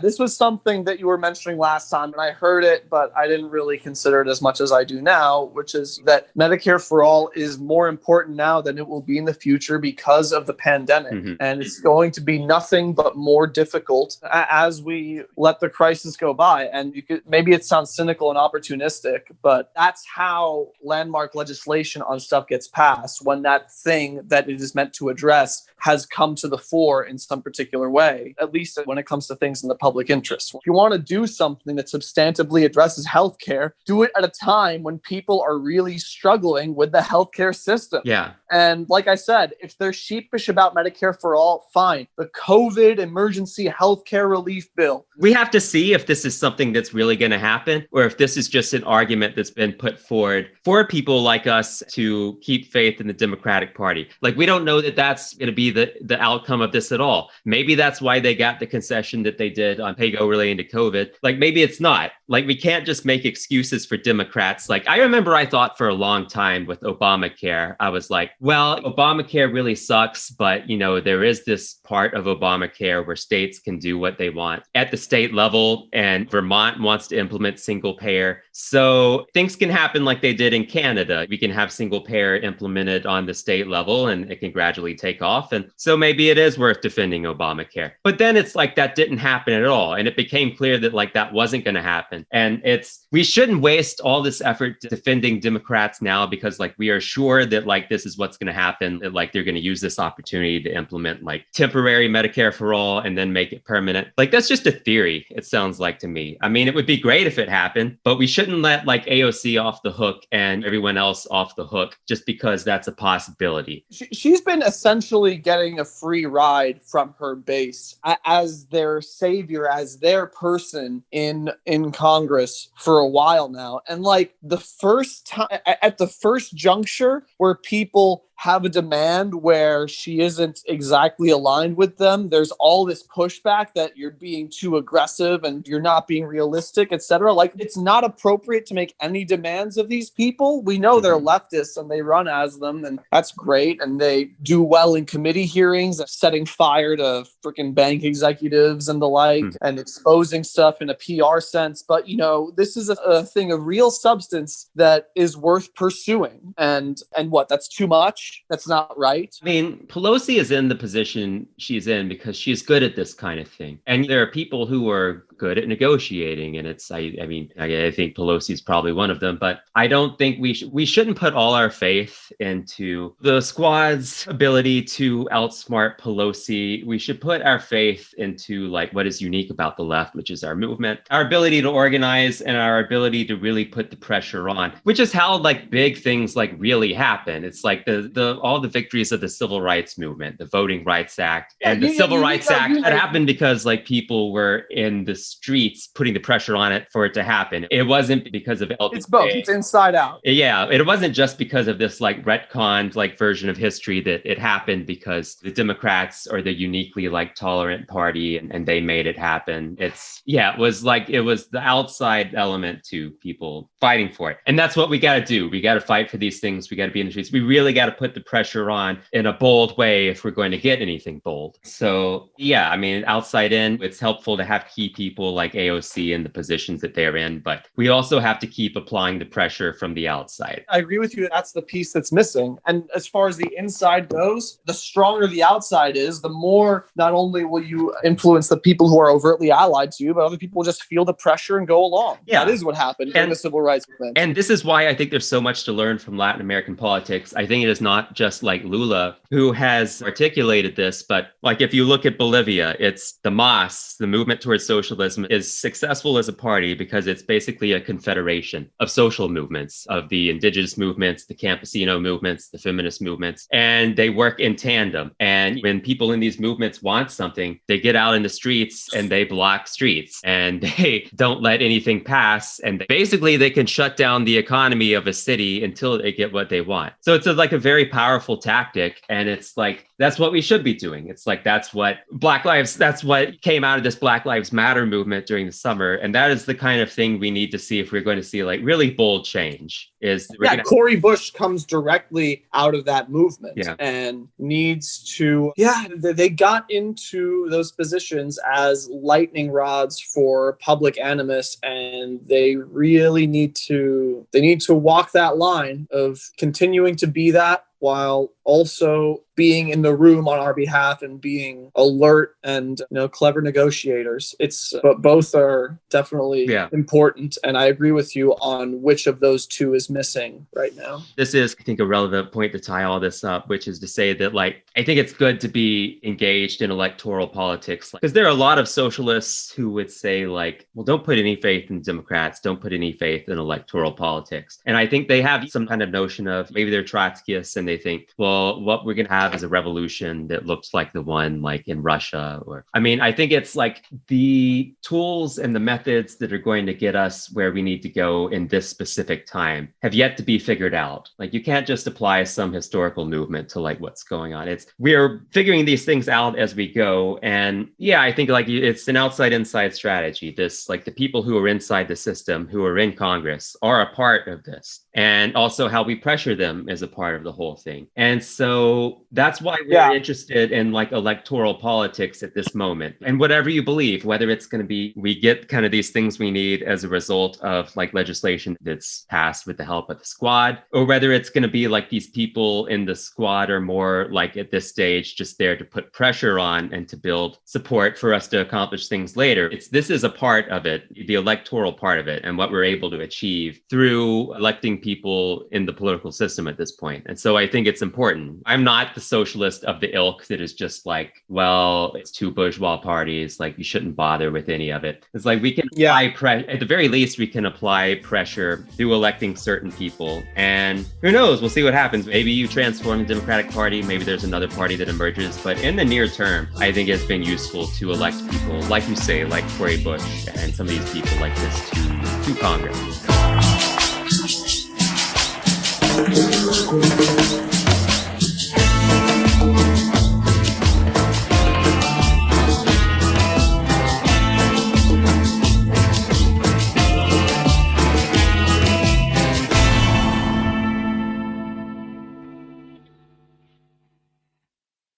This was something that you were mentioning last time, and I heard it, but I didn't really consider it as much as I do now, which is that Medicare for All is more important now than it will be in the future because of the pandemic. Mm-hmm. And it's going to be nothing but more difficult as we let the crisis go by. And maybe it sounds cynical and opportunistic, but that's how landmark legislation on stuff gets passed, when that thing that it is meant to address has come to the fore in some particular way, at least when it comes to things in the public interest. If you want to do something that substantively addresses healthcare, do it at a time when people are really struggling with the healthcare system. Yeah. And like I said, if they're sheepish about Medicare for All, fine. The COVID emergency healthcare relief bill. We have to see if this is something that's really going to happen, or if this is just an argument that's been put forward for people like us to keep faith in the Democratic Party. Like, we don't know that that's going to be the outcome of this at all. Maybe that's why they got the concession that they did on pay-go relating to COVID. Like, maybe it's not. Like, we can't just make excuses for Democrats. Like, I remember I thought for a long time with Obamacare, I was like, well, Obamacare really sucks, but, you know, there is this part of Obamacare where states can do what they want at the state level, and Vermont wants to implement single payer. So things can happen like they did in Canada. We can have single payer implemented on the state level and it can gradually take off. And so maybe it is worth defending Obamacare. But then it's like that didn't happen at all. And it became clear that like that wasn't going to happen. And we shouldn't waste all this effort defending Democrats now because like we are sure that like this is what's going to happen, that like they're going to use this opportunity to implement like temporary Medicare for all and then make it permanent. Like that's just a theory, it sounds like to me. I mean, it would be great if it happened, but we shouldn't let like AOC off the hook and everyone else off the hook just because that's a possibility. She's been essentially getting a free ride from her base as their savior, as their person in Congress for a while now. And like the first time, at the first juncture where people have a demand where she isn't exactly aligned with them, there's all this pushback that you're being too aggressive and you're not being realistic, etc. Like, it's not appropriate to make any demands of these people. We know they're leftists and they run as them, and that's great. And they do well in committee hearings, setting fire to freaking bank executives and the like, and exposing stuff in a PR sense. But, you know, this is a thing of real substance that is worth pursuing. And what, that's too much? That's not right. I mean, Pelosi is in the position she's in because she's good at this kind of thing. And there are people who are good at negotiating. And it's, I think Pelosi's probably one of them, but I don't think we shouldn't put all our faith into the squad's ability to outsmart Pelosi. We should put our faith into like what is unique about the left, which is our movement, our ability to organize and our ability to really put the pressure on, which is how like big things like really happen. It's like all the victories of the Civil Rights Movement, the Voting Rights Act, and the Civil Rights Act that happened because like people were in the streets putting the pressure on it for it to happen. It wasn't because of LBJ. It's both. It's inside out. Yeah, it wasn't just because of this like retconned like version of history that it happened because the Democrats are the uniquely like tolerant party and they made it happen. It was the outside element to people fighting for it. And that's what we got to do. We got to fight for these things. We got to be in the streets. We really got to put the pressure on in a bold way if we're going to get anything bold. So yeah, I mean, outside in, it's helpful to have key people like AOC in the positions that they're in, but we also have to keep applying the pressure from the outside. I agree with you. That's the piece that's missing. And as far as the inside goes, the stronger the outside is, the more not only will you influence the people who are overtly allied to you, but other people will just feel the pressure and go along. Yeah. That is what happened in the civil rights movement. And this is why I think there's so much to learn from Latin American politics. I think it is not just like Lula who has articulated this, but like if you look at Bolivia, it's the MAS, the movement towards socialism, is successful as a party because it's basically a confederation of social movements, of the indigenous movements, the campesino movements, the feminist movements, and they work in tandem. And when people in these movements want something, they get out in the streets and they block streets and they don't let anything pass. And basically they can shut down the economy of a city until they get what they want. So it's like a very powerful tactic. And it's like, that's what we should be doing. It's like, that's what came out of this Black Lives Matter movement during the summer. And that is the kind of thing we need to see if we're going to see like really bold change. Cori Bush comes directly out of that movement and needs to, they got into those positions as lightning rods for public animus, and they really need to walk that line of continuing to be that while also being in the room on our behalf and being alert and clever negotiators. But both are definitely important, and I agree with you on which of those two is missing right now. This is, I think, a relevant point to tie all this up, which is to say that, like, I think it's good to be engaged in electoral politics, because there are a lot of socialists who would say, like, well, don't put any faith in Democrats, don't put any faith in electoral politics. And I think they have some kind of notion of, maybe they're Trotskyists and they think, well, what we're going to have is a revolution that looks like the one like in Russia. I think it's like the tools and the methods that are going to get us where we need to go in this specific time have yet to be figured out. Like, you can't just apply some historical movement to like what's going on. We're figuring these things out as we go. And I think like it's an outside-inside strategy. This, like, the people who are inside the system, who are in Congress, are a part of this. And also how we pressure them is a part of the whole thing. And so that's why we're interested in like electoral politics at this moment. And whatever you believe, whether it's going to be, we get kind of these things we need as a result of like legislation that's passed with the help of the squad, or whether it's going to be like these people in the squad are more like at this stage just there to put pressure on and to build support for us to accomplish things later. This is a part of it, the electoral part of it, and what we're able to achieve through electing people in the political system at this point. And so I think it's important. I'm not the socialist of the ilk that is just like, well, it's two bourgeois parties, like you shouldn't bother with any of it. It's like we can apply pressure, at the very least, we can apply pressure through electing certain people. And who knows, we'll see what happens. Maybe you transform the Democratic Party, maybe there's another party that emerges. But in the near term, I think it's been useful to elect people, like you say, like Cori Bush and some of these people like this to Congress.